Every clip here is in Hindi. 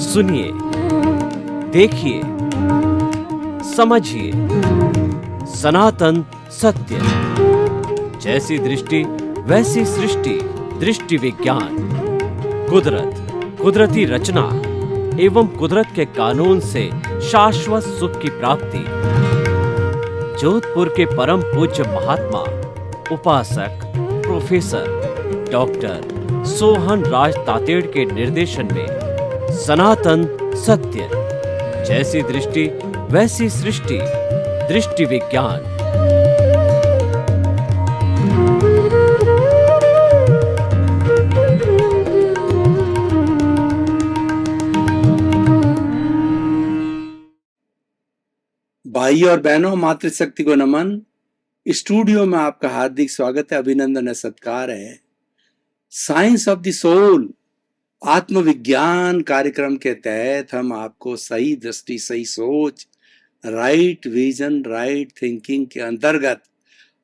सुनिए, देखिए, समझिए सनातन सत्य। जैसी दृष्टि वैसी सृष्टि, दृष्टि विज्ञान। कुदरत, कुदरती रचना एवं कुदरत के कानून से शाश्वत सुख की प्राप्ति। जोधपुर के परम पूज्य महात्मा उपासक प्रोफेसर डॉक्टर सोहन राज तातेड़ के निर्देशन में सनातन सत्य। जैसी दृष्टि वैसी सृष्टि, दृष्टि विज्ञान। भाई और बहनों, मातृशक्ति को नमन। स्टूडियो में आपका हार्दिक स्वागत है, अभिनंदन है, सत्कार है। साइंस ऑफ द सोल आत्मविज्ञान कार्यक्रम के तहत हम आपको सही दृष्टि, सही सोच, राइट विजन, राइट थिंकिंग के अंतर्गत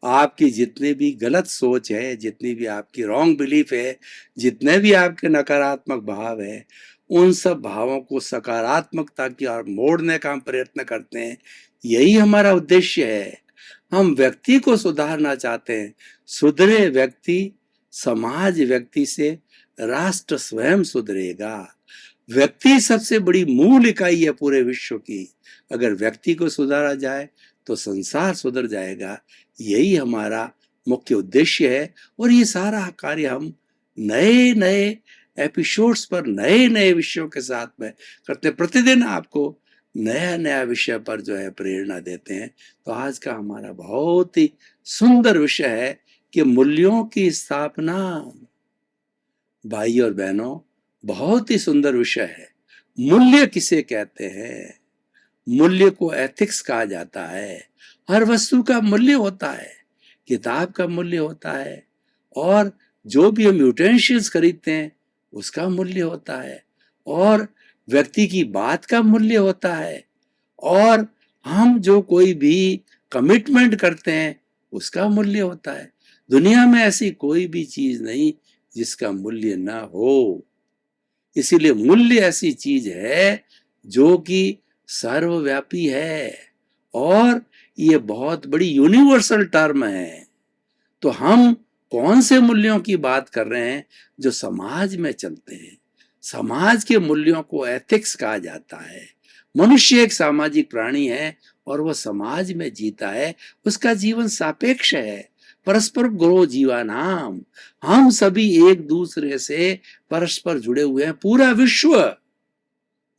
आपकी जितने भी गलत सोच है, जितनी भी आपकी रॉन्ग बिलीफ है, जितने भी आपके नकारात्मक भाव है, उन सब भावों को सकारात्मकता की ओर मोड़ने का हम प्रयत्न करते हैं। यही हमारा उद्देश्य है। हम व्यक्ति को सुधारना चाहते हैं। सुधरे व्यक्ति, समाज व्यक्ति से राष्ट्र स्वयं सुधरेगा। व्यक्ति सबसे बड़ी मूल इकाई है पूरे विश्व की। अगर व्यक्ति को सुधारा जाए तो संसार सुधर जाएगा। यही हमारा मुख्य उद्देश्य है। और ये सारा कार्य हम नए नए एपिसोड्स पर नए नए विषयों के साथ में करते। प्रतिदिन आपको नया नया विषय पर जो है प्रेरणा देते हैं। तो आज का हमारा बहुत ही सुंदर विषय है कि मूल्यों की स्थापना। भाई और बहनों, बहुत ही सुंदर विषय है। मूल्य किसे कहते हैं? मूल्य को एथिक्स कहा जाता है। हर वस्तु का मूल्य होता है। किताब का मूल्य होता है, और जो भी हम यूटेंशिल्स खरीदते हैं उसका मूल्य होता है, और व्यक्ति की बात का मूल्य होता है, और हम जो कोई भी कमिटमेंट करते हैं उसका मूल्य होता है। दुनिया में ऐसी कोई भी चीज नहीं जिसका मूल्य ना हो। इसीलिए मूल्य ऐसी चीज है जो कि सर्वव्यापी है, और ये बहुत बड़ी यूनिवर्सल टर्म है। तो हम कौन से मूल्यों की बात कर रहे हैं? जो समाज में चलते हैं। समाज के मूल्यों को एथिक्स कहा जाता है। मनुष्य एक सामाजिक प्राणी है और वह समाज में जीता है। उसका जीवन सापेक्ष है। परस्पर गुरो जीवानाम। हम सभी एक दूसरे से परस्पर जुड़े हुए हैं। पूरा विश्व,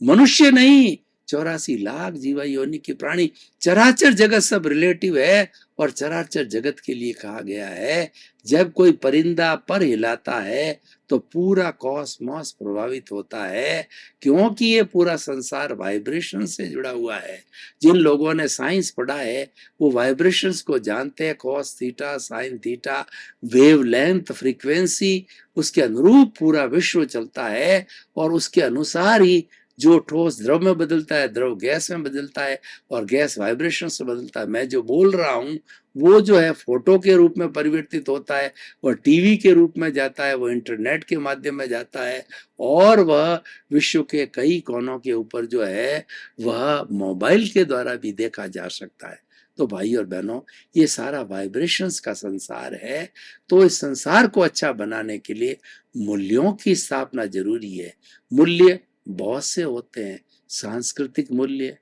मनुष्य नहीं, 84 लाख जीवा योनि के प्राणी, चराचर जगत सब रिलेटिव है। और चराचर जगत के लिए कहा गया है, जब कोई परिंदा पर हिलाता है तो पूरा कॉस्मॉस प्रभावित होता है, क्योंकि ये पूरा संसार वाइब्रेशन से जुड़ा हुआ है। जिन लोगों ने साइंस पढ़ा है वो वाइब्रेशंस को जानते हैं। Cos theta, sine theta, wavelength, frequency, उसके अनुरूप पूरा विश्व चलता है। और उसके अनुसार ही जो ठोस द्रव में बदलता है, द्रव गैस में बदलता है, और गैस वाइब्रेशन से बदलता है। मैं जो बोल रहा हूँ वो जो है फोटो के रूप में परिवर्तित होता है, वह टीवी के रूप में जाता है, वह इंटरनेट के माध्यम में जाता है, और वह विश्व के कई कोनों के ऊपर जो है वह मोबाइल के द्वारा भी देखा जा सकता है। तो भाई और बहनों, ये सारा वाइब्रेशंस का संसार है। तो इस संसार को अच्छा बनाने के लिए मूल्यों की स्थापना जरूरी है। मूल्य बहुत से होते हैं। सांस्कृतिक मूल्य,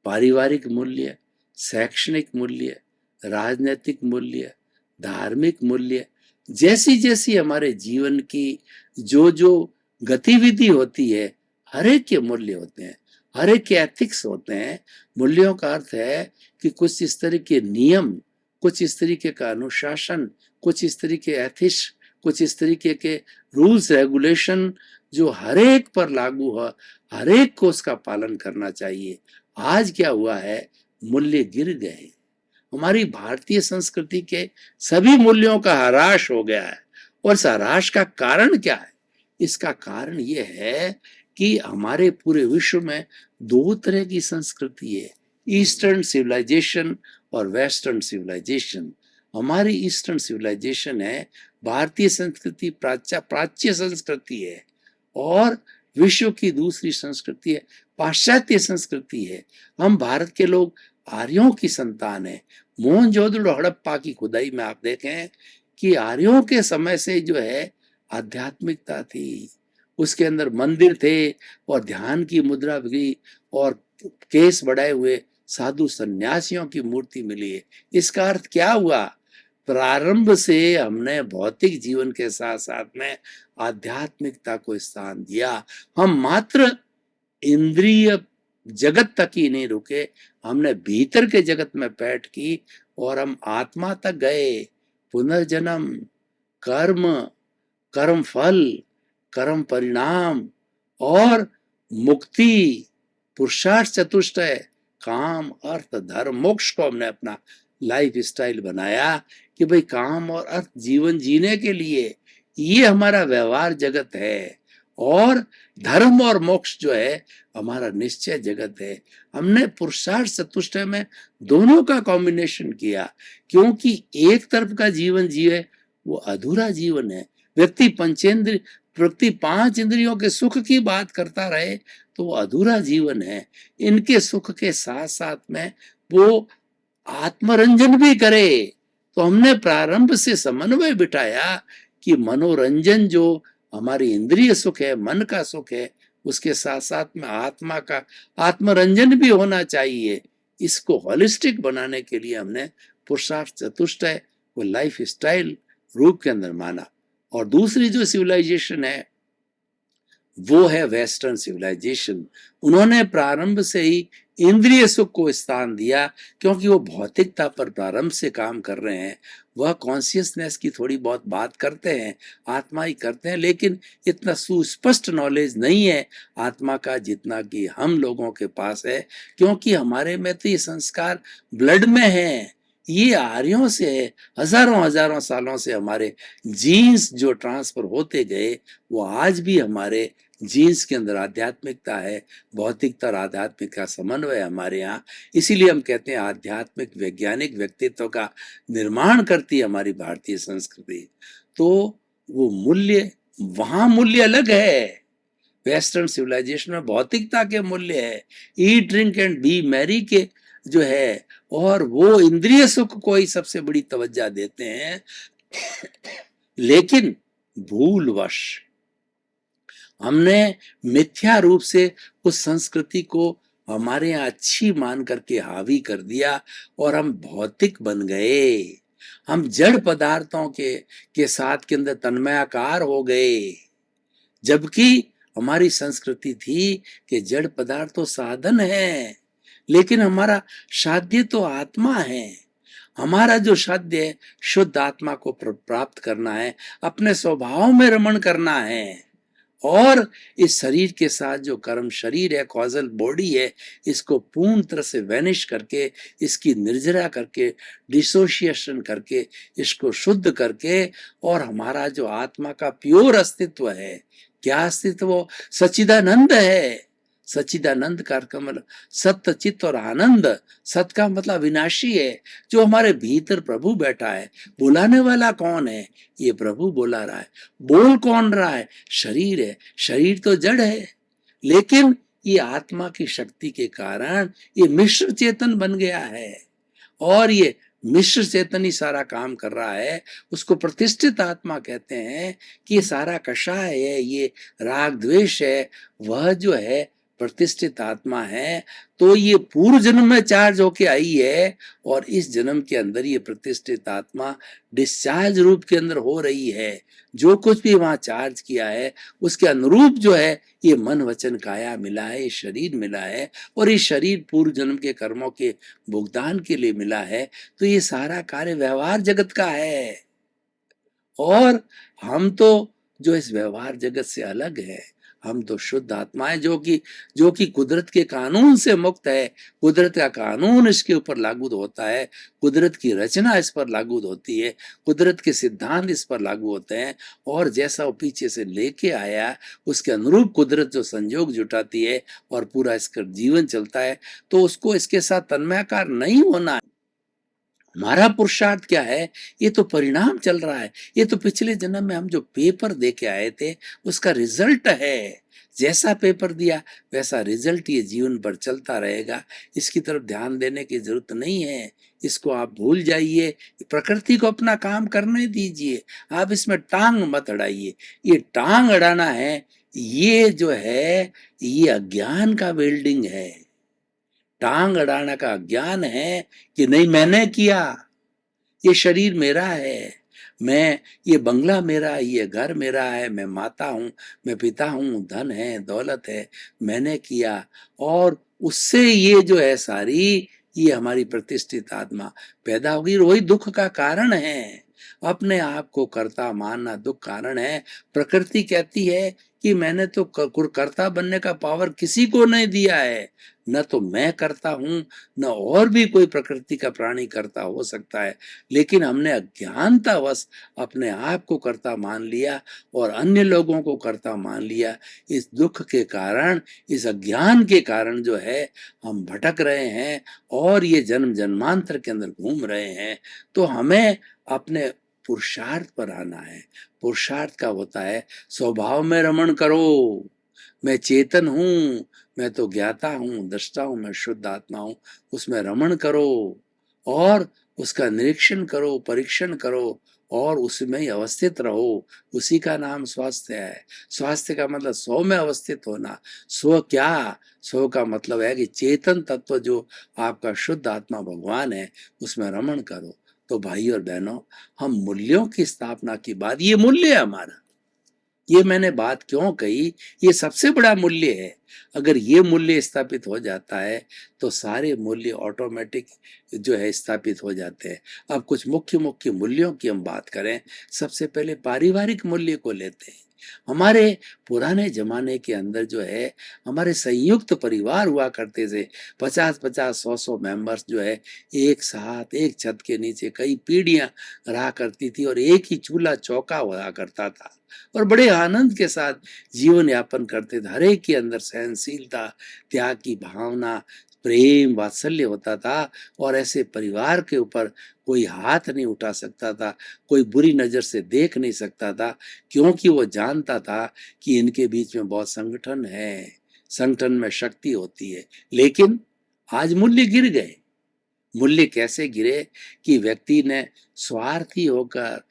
पारिवारिक मूल्य, शैक्षणिक मूल्य, राजनीतिक मूल्य, धार्मिक मूल्य। जैसी जैसी हमारे जीवन की जो जो गतिविधि होती है, हर एक के मूल्य होते हैं, हर एक के एथिक्स होते हैं। मूल्यों का अर्थ है कि कुछ इस तरह के नियम, कुछ इस तरीके का अनुशासन, कुछ इस तरीके एथिक्स, कुछ इस तरीके के रूल्स रेगुलेशन जो हर एक पर लागू हो, हर एक को उसका पालन करना चाहिए। आज क्या हुआ है, मूल्य गिर गए। हमारी भारतीय संस्कृति के सभी मूल्यों का ह्रास हो गया है। और इस ह्रास का कारण क्या है? इसका कारण यह है कि हमारे पूरे विश्व में दो तरह की संस्कृति है, ईस्टर्न सिविलाइजेशन और वेस्टर्न सिविलाइजेशन। हमारी ईस्टर्न सिविलाइजेशन है, भारतीय संस्कृति प्राच्य संस्कृति है, और विश्व की दूसरी संस्कृति है, पाश्चात्य संस्कृति है। हम भारत के लोग आर्यों की संतान है। मोहनजोदड़ो हड़प्पा की खुदाई में आप देखें कि आर्यों के समय से जो है आध्यात्मिकता थी, उसके अंदर मंदिर थे और ध्यान की मुद्रा भी और केस बढ़ाए हुए साधु सन्यासियों की मूर्ति मिली है। इसका अर्थ क्या हुआ? प्रारंभ से हमने भौतिक जीवन के साथ साथ में आध्यात्मिकता को स्थान दिया। हम मात्र इंद्रिय जगत तक ही नहीं रुके, हमने भीतर के जगत में पैठ की और हम आत्मा तक गए। पुनर्जन्म, कर्म, कर्म फल, कर्म परिणाम और मुक्ति, पुरुषार्थ चतुष्टय, काम, अर्थ, धर्म, मोक्ष को हमने अपना लाइफ स्टाइल बनाया कि भाई काम और अर्थ जीवन जीने के लिए ये हमारा व्यवहार जगत है और धर्म और मोक्ष जो है हमारा निश्चय जगत है। हमने पुरुषार्थ चतुष्टय में दोनों का कॉम्बिनेशन किया, क्योंकि एक तरफ का जीवन जिए वो अधूरा जीवन है। व्यक्ति पांच इंद्रियों के सुख की बात करता रहे तो वो अधूरा जीवन है। इनके सुख के साथ साथ में वो आत्मरंजन भी करे। तो हमने प्रारंभ से समन्वय बिठाया कि मनोरंजन जो हमारी इंद्रिय सुख है, मन का सुख है, उसके साथ साथ में आत्मा का आत्मरंजन भी होना चाहिए। इसको होलिस्टिक बनाने के लिए हमने पुरुषार्थ चतुष्टय को लाइफ स्टाइल रूप के अंदर माना। और दूसरी जो सिविलाइजेशन है वो है वेस्टर्न सिविलाइजेशन। उन्होंने प्रारंभ से ही इंद्रिय सुख को स्थान दिया, क्योंकि वो भौतिकता पर प्रारंभ से काम कर रहे हैं। वह कॉन्शियसनेस की थोड़ी बहुत बात करते हैं, आत्मा ही करते हैं, लेकिन इतना सुस्पष्ट नॉलेज नहीं है आत्मा का जितना कि हम लोगों के पास है, क्योंकि हमारे में तो ये संस्कार ब्लड में है। ये आर्यों से हजारों हजारों सालों से हमारे जीन्स जो ट्रांसफर होते गए, वो आज भी हमारे जीन्स के अंदर आध्यात्मिकता है। भौतिकता और आध्यात्मिक का समन्वय हमारे यहाँ। इसीलिए हम कहते हैं आध्यात्मिक वैज्ञानिक व्यक्तित्व का निर्माण करती है हमारी भारतीय संस्कृति। तो वो मूल्य, वहां मूल्य अलग है। वेस्टर्न सिविलाइजेशन में भौतिकता के मूल्य है, eat drink and B Mary के जो है, और वो इंद्रिय सुख को ही सबसे बड़ी तवज्जो देते हैं। लेकिन भूलवश हमने मिथ्या रूप से उस संस्कृति को हमारे यहाँ अच्छी मान करके हावी कर दिया और हम भौतिक बन गए। हम जड़ पदार्थों के साथ के अंदर तन्मयाकार हो गए, जबकि हमारी संस्कृति थी कि जड़ पदार्थ तो साधन है, लेकिन हमारा साध्य तो आत्मा है। हमारा जो साध्य है शुद्ध आत्मा को प्राप्त करना है, अपने स्वभाव में रमण करना है। और इस शरीर के साथ जो कर्म शरीर है, कॉजल बॉडी है, इसको पूर्ण तरह से वैनिश करके, इसकी निर्जरा करके, डिसोशिएशन करके, इसको शुद्ध करके, और हमारा जो आत्मा का प्योर अस्तित्व है, क्या अस्तित्व? सच्चिदानंद है। सच्चिदानंद का मतलब सत्य, चित्त और आनंद। सत का मतलब विनाशी है, जो हमारे भीतर प्रभु बैठा है। बुलाने वाला कौन है? ये प्रभु बुला रहा है। बोल कौन रहा है? शरीर है। शरीर तो जड़ है, लेकिन ये आत्मा की शक्ति के कारण ये मिश्र चेतन बन गया है, और ये मिश्र चेतन ही सारा काम कर रहा है। उसको प्रतिष्ठित आत्मा कहते हैं कि ये सारा कषाय है, ये राग द्वेष है, वह जो है प्रतिष्ठित आत्मा है। तो ये पूर्व जन्म में चार्ज होके आई है, और इस जन्म के अंदर ये प्रतिष्ठित आत्मा डिस्चार्ज रूप के अंदर हो रही है। जो कुछ भी वहां चार्ज किया है उसके अनुरूप जो है ये मन वचन काया मिला है, ये शरीर मिला है, और ये शरीर पूर्व जन्म के कर्मों के भुगतान के लिए मिला है। तो ये सारा कार्य व्यवहार जगत का है, और हम तो जो इस व्यवहार जगत से अलग है। हम तो शुद्ध आत्माएं जो कि कुदरत के कानून से मुक्त है। कुदरत का कानून इसके ऊपर लागू होता है, कुदरत की रचना इस पर लागू होती है, कुदरत के सिद्धांत इस पर लागू होते हैं, और जैसा वो पीछे से लेके आया उसके अनुरूप कुदरत जो संयोग जुटाती है और पूरा इसका जीवन चलता है। तो उसको इसके साथ तन्मयाकार नहीं होना है। हमारा पुरुषार्थ क्या है? ये तो परिणाम चल रहा है। ये तो पिछले जन्म में हम जो पेपर दे के आए थे उसका रिजल्ट है। जैसा पेपर दिया वैसा रिजल्ट ये जीवन भर चलता रहेगा, इसकी तरफ ध्यान देने की जरूरत नहीं है। इसको आप भूल जाइए, प्रकृति को अपना काम करने दीजिए, आप इसमें टांग मत अड़ाइए। ये टांग अड़ाना है, ये जो है ये अज्ञान का बिल्डिंग है। टांग अड़ाना का अज्ञान है कि नहीं मैंने किया, ये शरीर मेरा है, मैं, ये बंगला मेरा है, ये घर मेरा है, मैं माता हूं, मैं पिता हूं, धन है, दौलत है, मैंने किया। और उससे ये जो है सारी, ये हमारी प्रतिष्ठित आत्मा पैदा होगी, वही दुख का कारण है। अपने आप को कर्ता मानना दुख कारण है। प्रकृति कहती है कि मैंने तो कर्ता बनने का पावर किसी को नहीं दिया है, न तो मैं करता हूं, न और भी कोई प्रकृति का प्राणी करता हो सकता है। लेकिन हमने अज्ञानतावश अपने आप को कर्ता मान लिया और अन्य लोगों को कर्ता मान लिया। इस दुख के कारण, इस अज्ञान के कारण जो है हम भटक रहे हैं और ये जन्म जन्मांतर के अंदर घूम रहे हैं। तो हमें अपने पुरुषार्थ पर आना है। पुरुषार्थ का होता है स्वभाव में रमण करो, मैं चेतन हूं, मैं तो ज्ञाता हूं, दृष्टा हूं, मैं शुद्ध आत्मा हूं, उसमें रमण करो और उसका निरीक्षण करो, परीक्षण करो और उसमें ही अवस्थित रहो। उसी का नाम स्वास्थ्य है। स्वास्थ्य का मतलब स्व में अवस्थित होना। स्व क्या? स्व का मतलब है कि चेतन तत्व जो आपका शुद्ध आत्मा भगवान है, उसमें रमण करो। तो भाई और बहनों, हम मूल्यों की स्थापना की बात, ये मूल्य है हमारा। ये मैंने बात क्यों कही, ये सबसे बड़ा मूल्य है। अगर ये मूल्य स्थापित हो जाता है तो सारे मूल्य ऑटोमेटिक जो है स्थापित हो जाते हैं। अब कुछ मुख्य मुख्य मूल्यों की हम बात करें। सबसे पहले पारिवारिक मूल्य को लेते हैं। हमारे पुराने जमाने के अंदर जो है हमारे संयुक्त परिवार हुआ करते थे। 50-50, 100-100 मेंबर्स जो है एक साथ एक छत के नीचे कई पीढ़ियां रहा करती थी और एक ही चूल्हा चौका हुआ करता था और बड़े आनंद के साथ जीवन यापन करते थे। हर एक के अंदर सहनशीलता, त्याग की भावना, प्रेम, वात्सल्य होता था और ऐसे परिवार के ऊपर कोई हाथ नहीं उठा सकता था, कोई बुरी नजर से देख नहीं सकता था, क्योंकि वो जानता था कि इनके बीच में बहुत संगठन है, संगठन में शक्ति होती है। लेकिन आज मूल्य गिर गए। मूल्य कैसे गिरे कि व्यक्ति ने स्वार्थी होकर,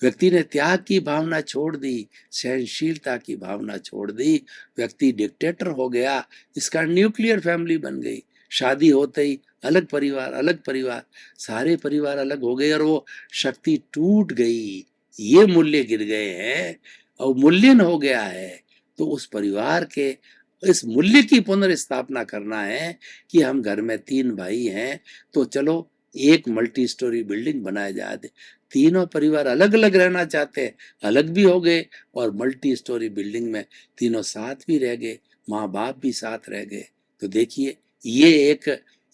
व्यक्ति ने त्याग की भावना छोड़ दी, सहनशीलता की भावना छोड़ दी, व्यक्ति डिक्टेटर हो गया। इसका न्यूक्लियर फैमिली बन गई। शादी होते ही अलग परिवार, अलग परिवार, सारे परिवार अलग हो गए और वो शक्ति टूट गई। ये मूल्य गिर गए हैं, अवमूल्यन हो गया है। तो उस परिवार के इस मूल्य की पुनर्स्थापना करना है कि हम घर में 3 भाई हैं तो चलो एक मल्टी स्टोरी बिल्डिंग बनाया जाए। तीनों परिवार अलग अलग रहना चाहते हैं, अलग भी हो गए और मल्टी स्टोरी बिल्डिंग में तीनों साथ भी रह गए, माँ बाप भी साथ रह गए। तो देखिए ये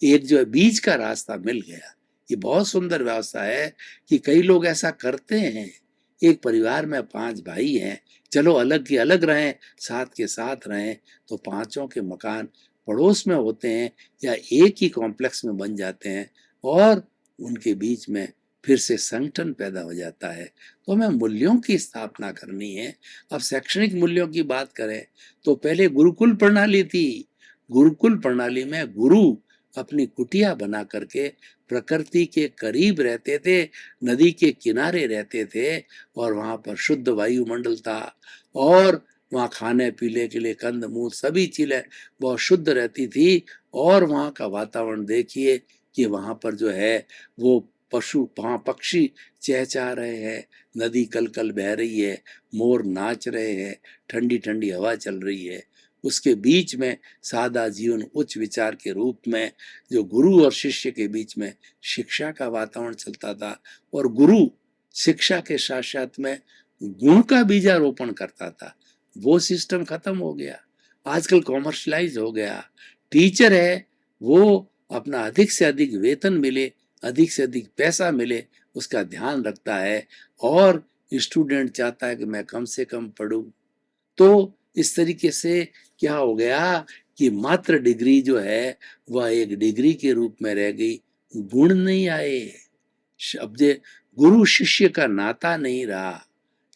एक जो है बीच का रास्ता मिल गया। ये बहुत सुंदर व्यवस्था है कि कई लोग ऐसा करते हैं। एक परिवार में 5 भाई हैं, चलो अलग के अलग रहें, साथ के साथ रहें, तो पांचों के मकान पड़ोस में होते हैं या एक ही कॉम्प्लेक्स में बन जाते हैं और उनके बीच में फिर से संगठन पैदा हो जाता है। तो हमें मूल्यों की स्थापना करनी है। अब शैक्षणिक मूल्यों की बात करें तो पहले गुरुकुल प्रणाली थी। गुरुकुल प्रणाली में गुरु अपनी कुटिया बना करके प्रकृति के करीब रहते थे, नदी के किनारे रहते थे और वहां पर शुद्ध वायुमंडल था और वहाँ खाने पीने के लिए कंद मूल सभी चीजें बहुत शुद्ध रहती थी। और वहाँ का वातावरण देखिए कि वहाँ पर जो है वो पशु, वहाँ पक्षी चहचहा रहे हैं, नदी कल कल बह रही है, मोर नाच रहे हैं, ठंडी ठंडी हवा चल रही है। उसके बीच में सादा जीवन उच्च विचार के रूप में जो गुरु और शिष्य के बीच में शिक्षा का वातावरण चलता था और गुरु शिक्षा के साथ साथ में गुण का बीजारोपण करता था। वो सिस्टम खत्म हो गया। आजकल कॉमर्शलाइज हो गया। टीचर है वो अपना अधिक से अधिक वेतन मिले, अधिक से अधिक पैसा मिले, उसका ध्यान रखता है और स्टूडेंट चाहता है कि मैं कम से कम पढूं। तो इस तरीके से क्या हो गया कि मात्र डिग्री जो है वह एक डिग्री के रूप में रह गई, गुण नहीं आए। अब गुरु शिष्य का नाता नहीं रहा।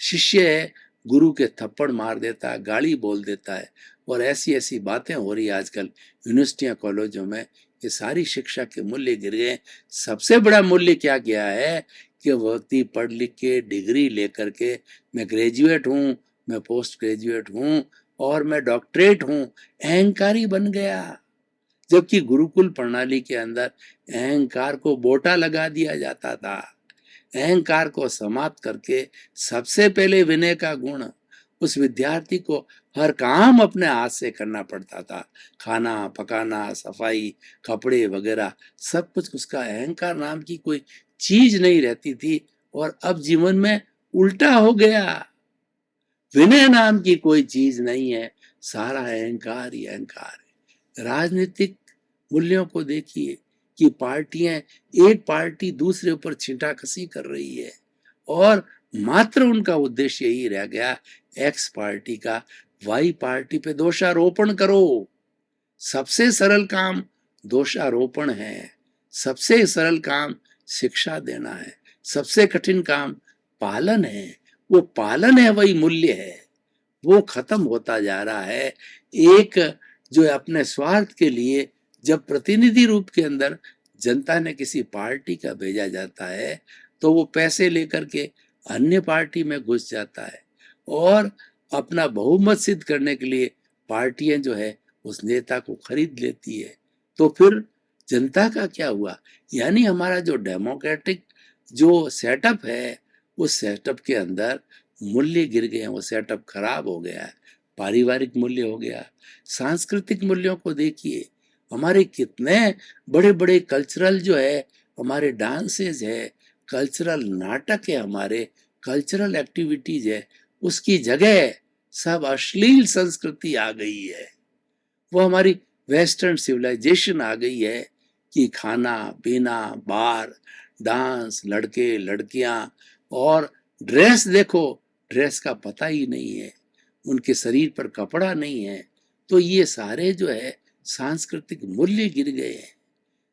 शिष्य है गुरु के थप्पड़ मार देता है, गाली बोल देता है, और ऐसी ऐसी बातें हो रही है आजकल यूनिवर्सिटियां कॉलेजों में। ये सारी शिक्षा के मूल्य गिर गए। सबसे बड़ा मूल्य क्या गया है कि व्यक्ति पढ़ लिख के डिग्री लेकर के मैं ग्रेजुएट हूँ, मैं पोस्ट ग्रेजुएट हूँ और मैं डॉक्टरेट हूँ, अहंकारी बन गया। जबकि गुरुकुल प्रणाली के अंदर अहंकार को बोटा लगा दिया जाता था। अहंकार को समाप्त करके सबसे पहले विनय का गुण उस विद्यार्थी को हर काम अपने हाथ से करना पड़ता था। खाना पकाना, सफाई, कपड़े वगैरह सब कुछ उसका अहंकार नाम की कोई चीज नहीं रहती थी। और अब जीवन में उल्टा हो गया, विनय नाम की कोई चीज नहीं है, सारा अहंकार ही अहंकार है। राजनीतिक मूल्यों को देखिए कि पार्टियां, एक पार्टी दूसरे ऊपर छींटाकशी कर रही है और मात्र उनका उद्देश्य यही रह गया, एक्स पार्टी का वाई पार्टी पे दोषारोपण करो। सबसे सरल काम दोषारोपण है, सबसे सरल काम शिक्षा देना है, सबसे कठिन काम पालन है। वो पालन है, वही मूल्य है, वो खत्म होता जा रहा है। एक जो अपने स्वार्थ के लिए जब प्रतिनिधि रूप के अंदर जनता ने किसी पार्टी का भेजा जाता है तो वो पैसे लेकर के अन्य पार्टी में घुस जाता है और अपना बहुमत सिद्ध करने के लिए पार्टियां जो है उस नेता को खरीद लेती है। तो फिर जनता का क्या हुआ? यानी हमारा जो डेमोक्रेटिक जो सेटअप है उस सेटअप के अंदर मूल्य गिर गए हैं, वो सेटअप खराब हो गया है। पारिवारिक मूल्य हो गया, सांस्कृतिक मूल्यों को देखिए, हमारे कितने बड़े बड़े कल्चरल जो है, हमारे डांसेज है, कल्चरल नाटक है, हमारे कल्चरल एक्टिविटीज है, उसकी जगह सब अश्लील संस्कृति आ गई है। वो हमारी वेस्टर्न सिविलाइजेशन आ गई है कि खाना पीना, बार, डांस, लड़के लड़कियां, और ड्रेस देखो, ड्रेस का पता ही नहीं है, उनके शरीर पर कपड़ा नहीं है। तो ये सारे जो है सांस्कृतिक मूल्य गिर गए हैं,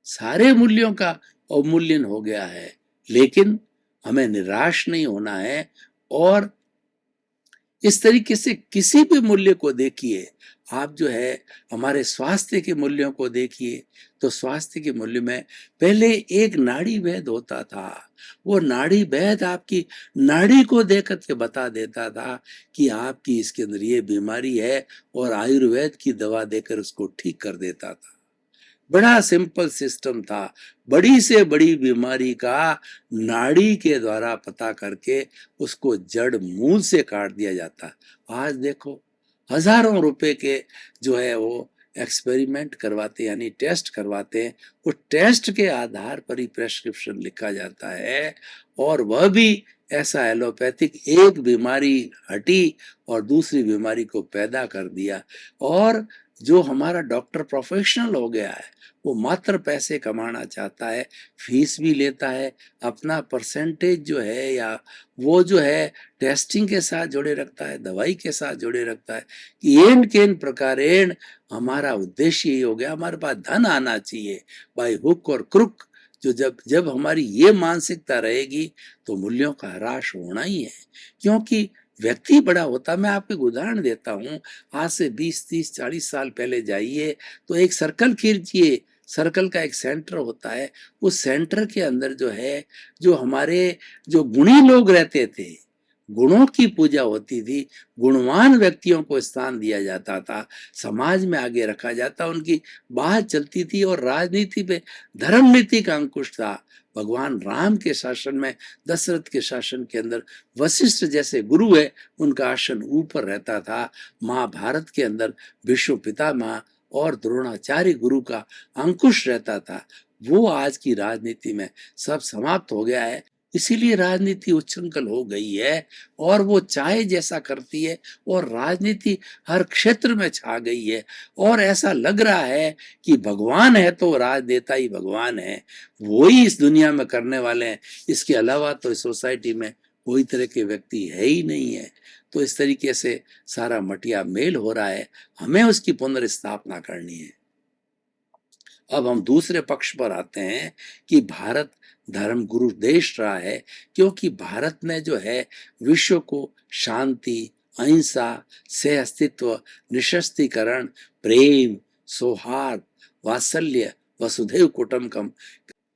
सारे मूल्यों का अवमूल्यन हो गया है। लेकिन हमें निराश नहीं होना है और इस तरीके से किसी भी मूल्य को देखिए, आप जो है हमारे स्वास्थ्य के मूल्यों को देखिए, तो स्वास्थ्य के मूल्य में पहले एक नाड़ी वैद्य होता था। वो नाड़ी वैद्य आपकी नाड़ी को देख करके बता देता था कि आपकी इसके अंदर ये बीमारी है और आयुर्वेद की दवा देकर उसको ठीक कर देता था। बड़ा सिंपल सिस्टम था, बड़ी से बड़ी बीमारी का नाड़ी के द्वारा पता करके उसको जड़ मूल से काट दिया जाता। आज देखो हजारों रुपए के जो है वो एक्सपेरिमेंट करवाते यानी टेस्ट करवाते हैं, वो टेस्ट के आधार पर ही प्रेस्क्रिप्शन लिखा जाता है और वह भी ऐसा एलोपैथिक, एक बीमारी हटी और दूसरी बीमारी को पैदा कर दिया। और जो हमारा डॉक्टर प्रोफेशनल हो गया है वो मात्र पैसे कमाना चाहता है, फीस भी लेता है, अपना परसेंटेज जो है या वो जो है टेस्टिंग के साथ जोड़े रखता है, दवाई के साथ जोड़े रखता है कि एन केन प्रकारेण हमारा उद्देश्य ही हो गया, हमारे पास धन आना चाहिए बाय हुक और क्रुक। जो जब जब हमारी ये मानसिकता रहेगी तो मूल्यों का ह्रास होना ही है, क्योंकि व्यक्ति बड़ा होता। मैं आपको एक उदाहरण देता हूँ, आज से 20, 30, 40 साल पहले जाइए तो एक सर्कल खींचिए, सर्कल का एक सेंटर होता है, उस सेंटर के अंदर जो है जो हमारे जो गुणी लोग रहते थे, गुणों की पूजा होती थी, गुणवान व्यक्तियों को स्थान दिया जाता था, समाज में आगे रखा जाता, उनकी बात चलती थी और राजनीति पे धर्म नीति का अंकुश था। भगवान राम के शासन में, दशरथ के शासन के अंदर वशिष्ठ जैसे गुरु है उनका आसन ऊपर रहता था। महाभारत के अंदर भीष्म पितामह और द्रोणाचार्य गुरु का अंकुश रहता था। वो आज की राजनीति में सब समाप्त हो गया है, इसीलिए राजनीति उच्छृंखल हो गई है और वो चाहे जैसा करती है और राजनीति हर क्षेत्र में छा गई है। और ऐसा लग रहा है कि भगवान है तो राजनेता ही भगवान है, वो ही इस दुनिया में करने वाले हैं, इसके अलावा तो इस सोसाइटी में कोई तरह के व्यक्ति है ही नहीं है। तो इस तरीके से सारा मटिया मेल हो रहा है, हमें उसकी पुनर्स्थापना करनी है। अब हम दूसरे पक्ष पर आते हैं कि भारत धर्म गुरु देश रहा है, क्योंकि भारत ने जो है विश्व को शांति, अहिंसा, सह अस्तित्व, निशस्त्रीकरण, प्रेम, सौहार्द, वात्सल्य, वसुधैव कुटुंबकम,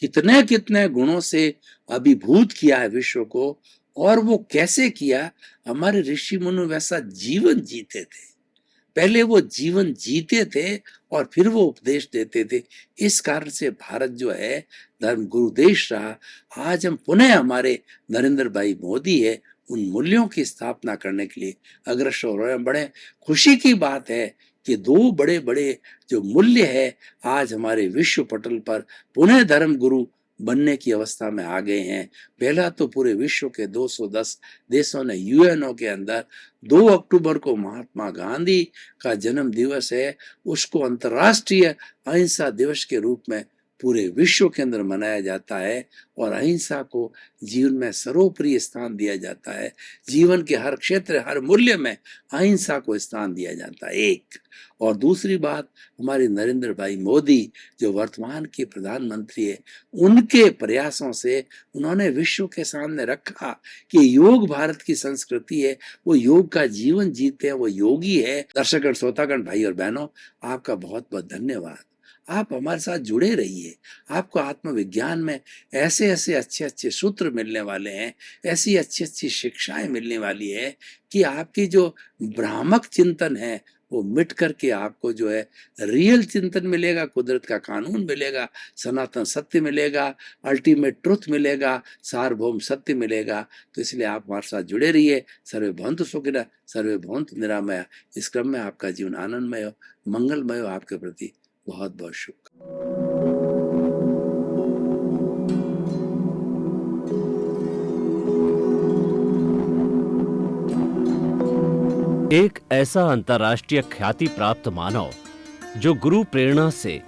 कितने कितने गुणों से अभिभूत किया है विश्व को। और वो कैसे किया? हमारे ऋषि मुनि वैसा जीवन जीते थे, पहले वो जीवन जीते थे और फिर वो उपदेश देते थे। इस कारण से भारत जो है धर्म गुरु देश रहा। आज हम पुनः हमारे नरेंद्र भाई मोदी है उन मूल्यों की स्थापना करने के लिए अग्रसर हो रहे हैं। बड़े खुशी की बात है कि दो बड़े बड़े जो मूल्य है आज हमारे विश्व पटल पर पुनः धर्म गुरु बनने की अवस्था में आ गए हैं। पहला तो पूरे विश्व के 210 देशों ने यूएनओ के अंदर 2 अक्टूबर को महात्मा गांधी का जन्म दिवस है, उसको अंतर्राष्ट्रीय अहिंसा दिवस के रूप में पूरे विश्व के अंदर मनाया जाता है और अहिंसा को जीवन में सर्वोपरि स्थान दिया जाता है। जीवन के हर क्षेत्र, हर मूल्य में अहिंसा को स्थान दिया जाता है। एक और दूसरी बात, हमारे नरेंद्र भाई मोदी जो वर्तमान के प्रधानमंत्री है, उनके प्रयासों से उन्होंने विश्व के सामने रखा कि योग भारत की संस्कृति है, वो योग का जीवन जीते हैं, वो योगी है। दर्शकगण, श्रोतागण, भाई और बहनों, आपका बहुत बहुत धन्यवाद। आप हमारे साथ जुड़े रहिए। आपको आत्मविज्ञान में ऐसे ऐसे अच्छे अच्छे सूत्र मिलने वाले हैं, ऐसी अच्छी अच्छी शिक्षाएं मिलने वाली है कि आपकी जो भ्रामक चिंतन है वो मिट करके आपको जो है रियल चिंतन मिलेगा, कुदरत का कानून मिलेगा, सनातन सत्य मिलेगा, अल्टीमेट ट्रुथ मिलेगा, सार्वभौम सत्य मिलेगा। तो इसलिए आप हमारे साथ जुड़े रहिए। सर्वे भवन्तु सुखिनः, सर्वे भवन्तु निरामया। इस क्रम में आपका जीवन आनंदमय हो, मंगलमय हो। आपके प्रति बहुत बहुत शुक्रिया। एक ऐसा अंतर्राष्ट्रीय ख्याति प्राप्त मानव जो गुरु प्रेरणा से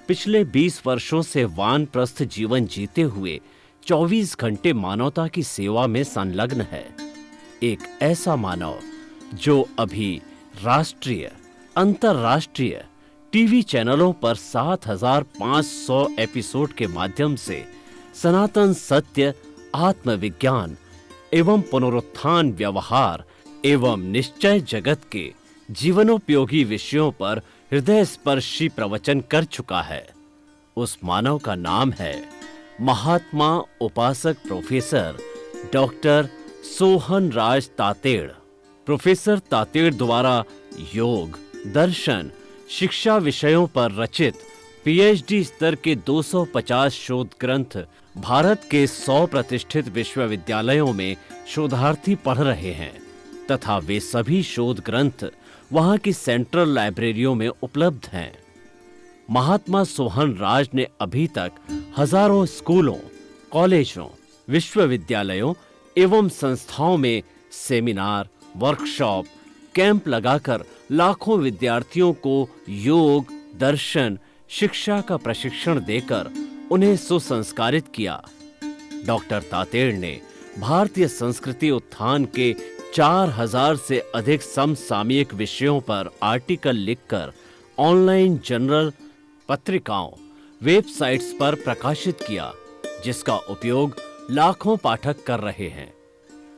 पिछले 20 वर्षों से वानप्रस्थ जीवन जीते हुए 24 घंटे मानवता की सेवा में संलग्न है। एक ऐसा मानव जो अभी राष्ट्रीय, अंतर्राष्ट्रीय टीवी चैनलों पर 7,500 एपिसोड के माध्यम से सनातन सत्य, आत्मविज्ञान एवं पुनरुत्थान व्यवहार एवं निश्चय जगत के जीवनोपयोगी विषयों पर हृदय स्पर्शी प्रवचन कर चुका है। उस मानव का नाम है महात्मा उपासक प्रोफेसर डॉक्टर सोहन राज तातेड़। प्रोफेसर तातेड़ द्वारा योग, दर्शन, शिक्षा विषयों पर रचित पीएचडी स्तर के 250 शोध ग्रंथ भारत के 100 प्रतिष्ठित विश्वविद्यालयों में शोधार्थी पढ़ रहे हैं तथा वे सभी शोध ग्रंथ वहां की सेंट्रल लाइब्रेरियों में उपलब्ध हैं। महात्मा सोहन राज ने अभी तक हजारों स्कूलों, कॉलेजों, विश्वविद्यालयों एवं संस्थाओं में सेमिनार, वर्कशॉप, कैंप लगाकर लाखों विद्यार्थियों को योग, दर्शन, शिक्षा का प्रशिक्षण देकर उन्हें सुसंस्कारित किया। डॉक्टर तातेड़ ने भारतीय संस्कृति उत्थान के 4000 से अधिक समसामयिक विषयों पर आर्टिकल लिखकर ऑनलाइन जर्नल, पत्रिकाओं, वेबसाइट्स पर प्रकाशित किया, जिसका उपयोग लाखों पाठक कर रहे हैं।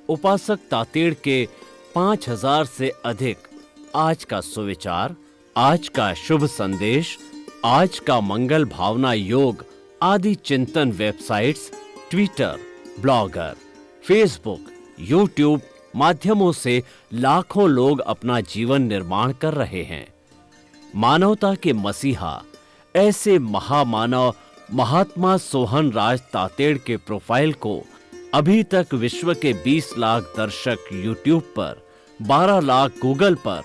उपासक तातेड़ के 5000 से अधिक आज का सुविचार, आज का शुभ संदेश, आज का मंगल भावना योग आदि चिंतन websites, Twitter, blogger, Facebook, YouTube माध्यमों से लाखों लोग अपना जीवन निर्माण कर रहे हैं। मानवता के मसीहा ऐसे महामानव महात्मा सोहन राज तातेड़ के प्रोफाइल को अभी तक विश्व के 20 लाख दर्शक यूट्यूब पर, 12 लाख गूगल पर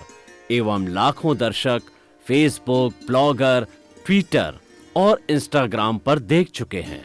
एवं लाखों दर्शक फेसबुक, ब्लॉगर, ट्विटर और इंस्टाग्राम पर देख चुके हैं।